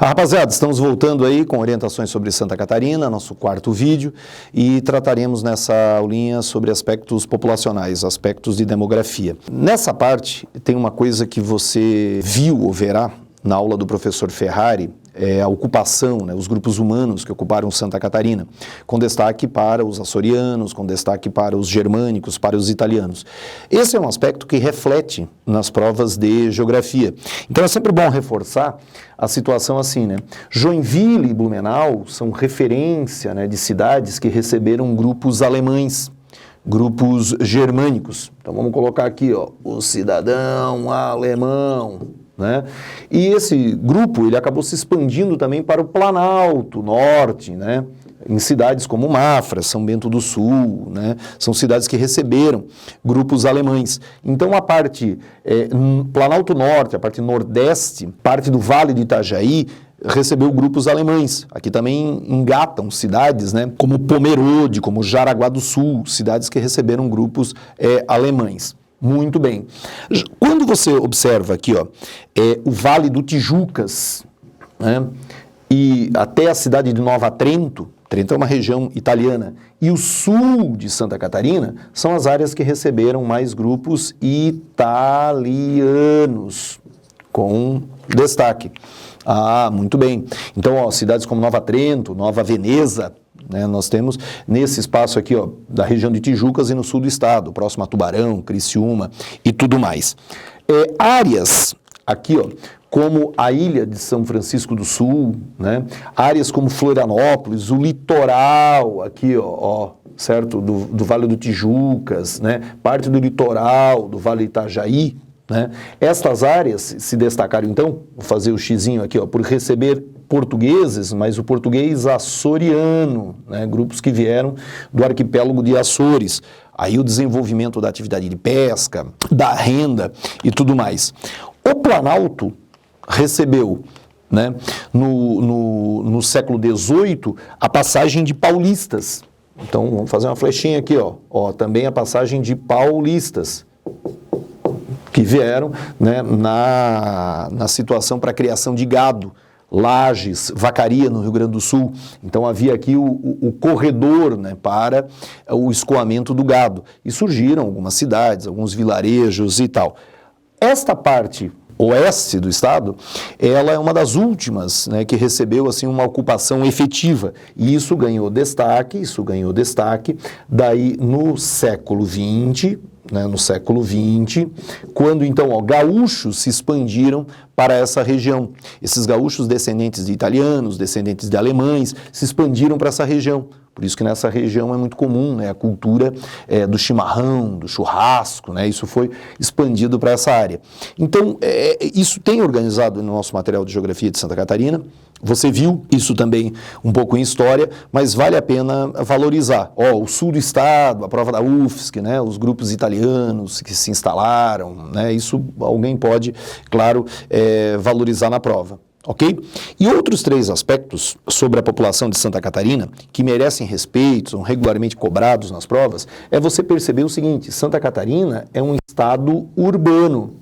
Rapaziada, estamos voltando aí com orientações sobre Santa Catarina, nosso quarto vídeo, e trataremos nessa aulinha sobre aspectos populacionais, aspectos de demografia. Nessa parte, tem uma coisa que você viu ou verá na aula do professor Ferrari, a ocupação, os grupos humanos que ocuparam Santa Catarina, com destaque para os açorianos, com destaque para os germânicos, para os italianos. Esse é um aspecto que reflete nas provas de geografia. Então é sempre bom reforçar a situação assim, Joinville e Blumenau são referência, de cidades que receberam grupos alemães, grupos germânicos. Então vamos colocar aqui, o cidadão alemão. E esse grupo ele acabou se expandindo também para o Planalto Norte, em cidades como Mafra, São Bento do Sul, são cidades que receberam grupos alemães. Então a parte Planalto Norte, a parte Nordeste, parte do Vale do Itajaí, recebeu grupos alemães. Aqui também engatam cidades, como Pomerode, como Jaraguá do Sul, cidades que receberam grupos alemães. Muito bem. Quando você observa aqui, o Vale do Tijucas, e até a cidade de Nova Trento, Trento é uma região italiana, e o sul de Santa Catarina são as áreas que receberam mais grupos italianos, com destaque. Ah, muito bem. Então, cidades como Nova Trento, Nova Veneza, nós temos nesse espaço aqui, da região de Tijucas e no sul do estado, próximo a Tubarão, Criciúma e tudo mais. Áreas aqui, como a ilha de São Francisco do Sul, áreas como Florianópolis, o litoral aqui, certo, do Vale do Tijucas, parte do litoral do Vale do Itajaí, Estas áreas se destacaram, então, vou fazer o xizinho aqui, por receber portugueses, mas o português açoriano, grupos que vieram do arquipélago de Açores. Aí o desenvolvimento da atividade de pesca, da renda e tudo mais. O Planalto recebeu, no século XVIII, a passagem de paulistas. Então, vamos fazer uma flechinha aqui, também a passagem de paulistas, que vieram na situação para a criação de gado, Lages, Vacaria, no Rio Grande do Sul. Então havia aqui o corredor para o escoamento do gado. E surgiram algumas cidades, alguns vilarejos e tal. Esta parte oeste do estado, ela é uma das últimas que recebeu assim, uma ocupação efetiva. E isso ganhou destaque, daí no século XX, quando então gaúchos se expandiram para essa região. Esses gaúchos descendentes de italianos, descendentes de alemães, se expandiram para essa região. Por isso que nessa região é muito comum a cultura do chimarrão, do churrasco, isso foi expandido para essa área. Então, isso tem organizado no nosso material de geografia de Santa Catarina. Você viu isso também um pouco em história, mas vale a pena valorizar. O sul do estado, a prova da UFSC, os grupos italianos que se instalaram, isso alguém pode, claro, valorizar na prova. Ok? E outros 3 aspectos sobre a população de Santa Catarina que merecem respeito, são regularmente cobrados nas provas, é você perceber o seguinte: Santa Catarina é um estado urbano,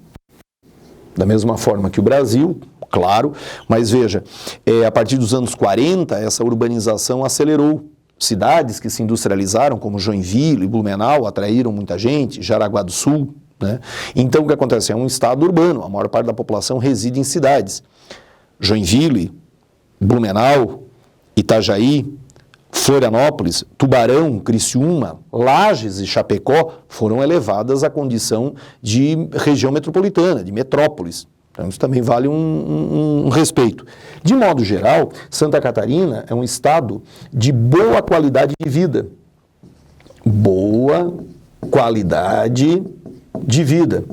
da mesma forma que o Brasil, claro, mas veja, a partir dos anos 40, essa urbanização acelerou. Cidades que se industrializaram, como Joinville e Blumenau, atraíram muita gente, Jaraguá do Sul, Então o que acontece? É um estado urbano, a maior parte da população reside em cidades. Joinville, Blumenau, Itajaí, Florianópolis, Tubarão, Criciúma, Lages e Chapecó foram elevadas à condição de região metropolitana, de metrópolis. Então isso também vale um respeito. De modo geral, Santa Catarina é um estado de boa qualidade de vida. Boa qualidade de vida.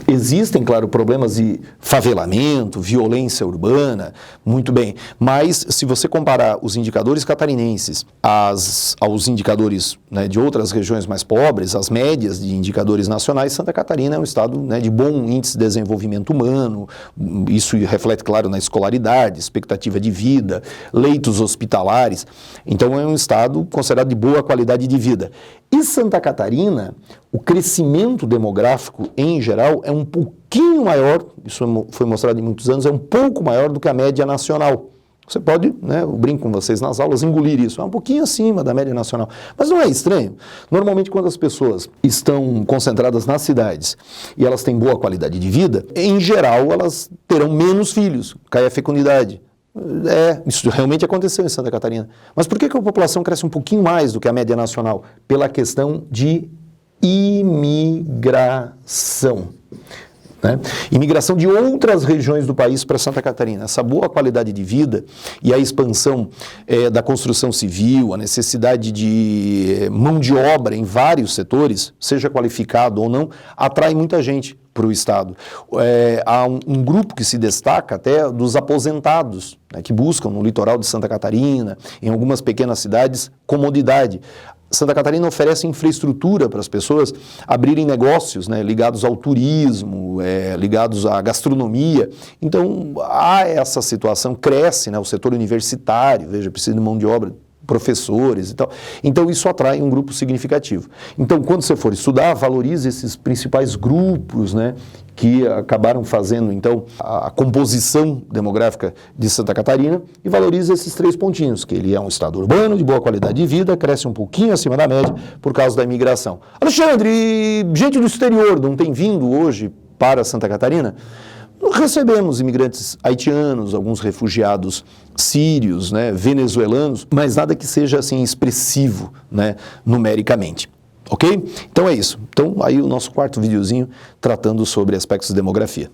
Existem, claro, problemas de favelamento, violência urbana, muito bem, mas se você comparar os indicadores catarinenses aos indicadores de outras regiões mais pobres, as médias de indicadores nacionais, Santa Catarina é um estado de bom índice de desenvolvimento humano, isso reflete, claro, na escolaridade, expectativa de vida, leitos hospitalares, então é um estado considerado de boa qualidade de vida. E Santa Catarina, o crescimento demográfico, em geral, é um pouquinho pouquinho maior, isso foi mostrado em muitos anos, é um pouco maior do que a média nacional. Você pode, né, eu brinco com vocês nas aulas, engolir isso, é um pouquinho acima da média nacional. Mas não é estranho. Normalmente quando as pessoas estão concentradas nas cidades e elas têm boa qualidade de vida, em geral elas terão menos filhos, cai a fecundidade. Isso realmente aconteceu em Santa Catarina. Mas por que a população cresce um pouquinho mais do que a média nacional? Pela questão de imigração. Né? Imigração de outras regiões do país para Santa Catarina. Essa boa qualidade de vida e a expansão da construção civil, a necessidade de mão de obra em vários setores, seja qualificado ou não, atrai muita gente para o Estado. Há um grupo que se destaca até dos aposentados, né, que buscam no litoral de Santa Catarina, em algumas pequenas cidades, comodidade. Santa Catarina oferece infraestrutura para as pessoas abrirem negócios, né, ligados ao turismo, ligados à gastronomia. Então, há essa situação, cresce, né, o setor universitário, veja, precisa de mão de obra, professores e tal. Então, isso atrai um grupo significativo. Então, quando você for estudar, valorize esses principais grupos, né, que acabaram fazendo, então, a composição demográfica de Santa Catarina e valorize esses 3 pontinhos, que ele é um estado urbano, de boa qualidade de vida, cresce um pouquinho acima da média por causa da imigração. Alexandre, gente do exterior não tem vindo hoje para Santa Catarina? Recebemos imigrantes haitianos, alguns refugiados sírios, né, venezuelanos, mas nada que seja assim expressivo, né, numericamente. Ok? Então é isso. Então aí o nosso 4º videozinho tratando sobre aspectos de demografia.